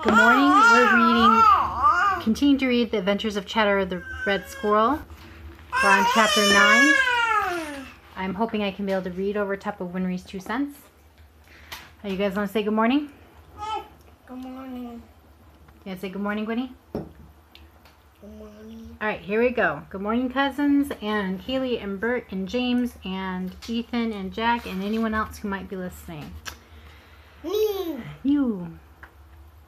Good morning. Continue to read The Adventures of Chatterer the Red Squirrel. We're on chapter 9. I'm hoping I can be able to read over top of Winry's 2 cents. You guys want to say good morning? Good morning. You want to say good morning, Winnie? Good morning. Alright, here we go. Good morning, cousins, and Kaylee, and Bert, and James, and Ethan, and Jack, and anyone else who might be listening. Me. You.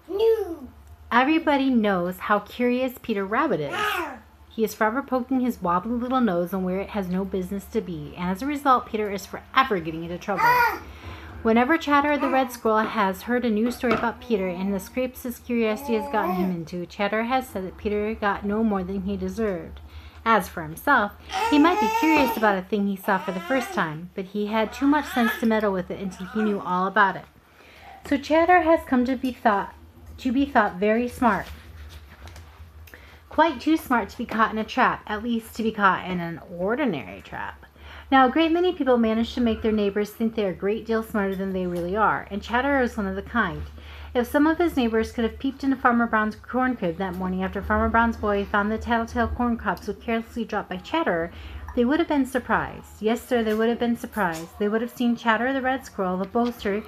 You. Everybody knows how curious Peter Rabbit is. He is forever poking his wobbly little nose on where it has no business to be, and as a result, Peter is forever getting into trouble. Whenever Chatterer the Red Squirrel has heard a new story about Peter and the scrapes his curiosity has gotten him into, Chatterer has said that Peter got no more than he deserved. As for himself, he might be curious about a thing he saw for the first time, but he had too much sense to meddle with it until he knew all about it. So Chatterer has come to be thought very smart. Quite too smart to be caught in a trap, at least to be caught in an ordinary trap. Now, a great many people manage to make their neighbors think they are a great deal smarter than they really are, and Chatterer is one of the kind. If some of his neighbors could have peeped into Farmer Brown's corn crib that morning after Farmer Brown's boy found the tattletale corn cob so carelessly dropped by Chatterer, they would have been surprised. Yes, sir, they would have been surprised. They would have seen Chatterer the Red Squirrel, the boaster,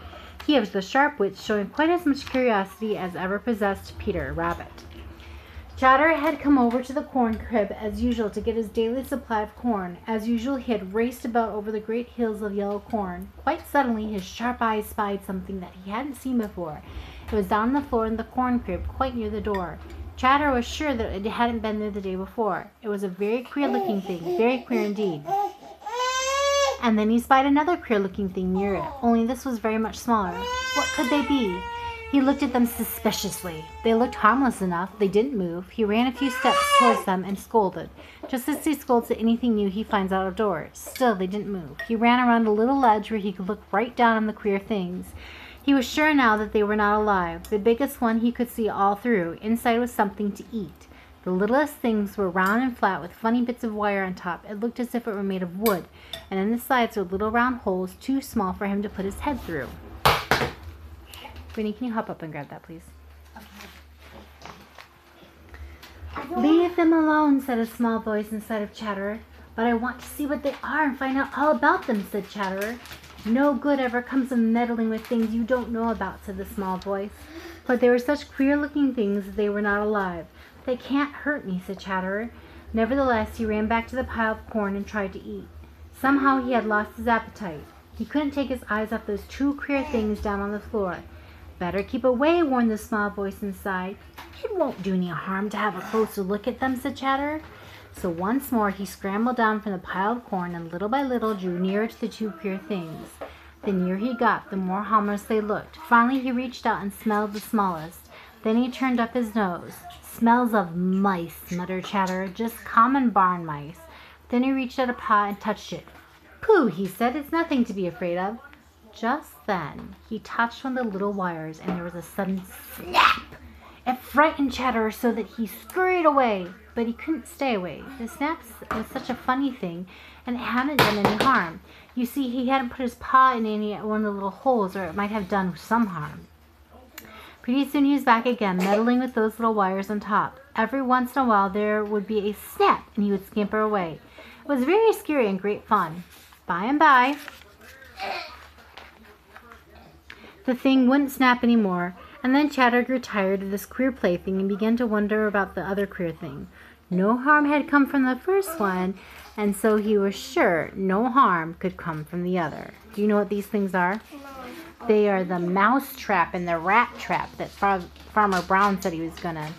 he of the sharp wits, showing quite as much curiosity as ever possessed Peter Rabbit. Chatterer had come over to the corn crib as usual to get his daily supply of corn. As usual, he had raced about over the great hills of yellow corn. Quite suddenly, his sharp eyes spied something that he hadn't seen before. It was down on the floor in the corn crib, quite near the door. Chatterer was sure that it hadn't been there the day before. It was a very queer-looking thing, very queer indeed. And then he spied another queer-looking thing near it, only this was very much smaller. What could they be? He looked at them suspiciously. They looked harmless enough. They didn't move. He ran a few steps towards them and scolded, just as he scolds at anything new he finds out of doors. Still, they didn't move. He ran around a little ledge where he could look right down on the queer things. He was sure now that they were not alive. The biggest one he could see all through. Inside was something to eat. The littlest things were round and flat with funny bits of wire on top. It looked as if it were made of wood, and in the sides were little round holes too small for him to put his head through. Winnie, can you hop up and grab that, please? Okay. Leave them alone, said a small voice inside of Chatterer. But I want to see what they are and find out all about them, said Chatterer. No good ever comes of meddling with things you don't know about, said the small voice. But they were such queer-looking things that they were not alive. They can't hurt me, said Chatterer. Nevertheless, he ran back to the pile of corn and tried to eat. Somehow he had lost his appetite. He couldn't take his eyes off those two queer things down on the floor. Better keep away, warned the small voice inside. It won't do any harm to have a closer look at them, said Chatterer. So once more he scrambled down from the pile of corn and little by little drew nearer to the two queer things. The nearer he got, the more harmless they looked. Finally he reached out and smelled the smallest. Then he turned up his nose. Smells of mice, muttered Chatterer, just common barn mice. Then he reached out a paw and touched it. Pooh, he said, it's nothing to be afraid of. Just then, he touched one of the little wires, and there was a sudden snap. It frightened Chatterer so that he scurried away, but he couldn't stay away. The snap was such a funny thing, and it hadn't done any harm. You see, he hadn't put his paw in any one of the little holes, or it might have done some harm. Pretty soon he was back again, meddling with those little wires on top. Every once in a while there would be a snap, and he would scamper away. It was very scary and great fun. By and by, the thing wouldn't snap anymore, and then Chatterer grew tired of this queer plaything and began to wonder about the other queer thing. No harm had come from the first one, and so he was sure no harm could come from the other. Do you know what these things are? They are the mouse trap and the rat trap that Farmer Brown said he was going to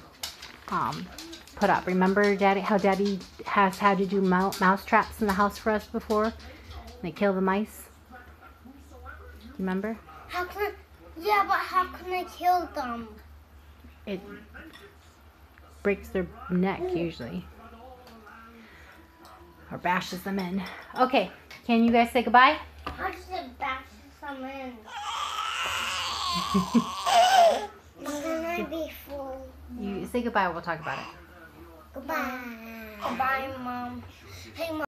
put up. Remember how Daddy has had to do mouse traps in the house for us before? They kill the mice. Remember? Yeah, but how can I kill them? It breaks their neck usually. Or bashes them in. Okay, can you guys say goodbye? How does it bash them in? Can I be full? You say goodbye, we'll talk about it. Goodbye. Goodbye, Mom. Hey, Mom.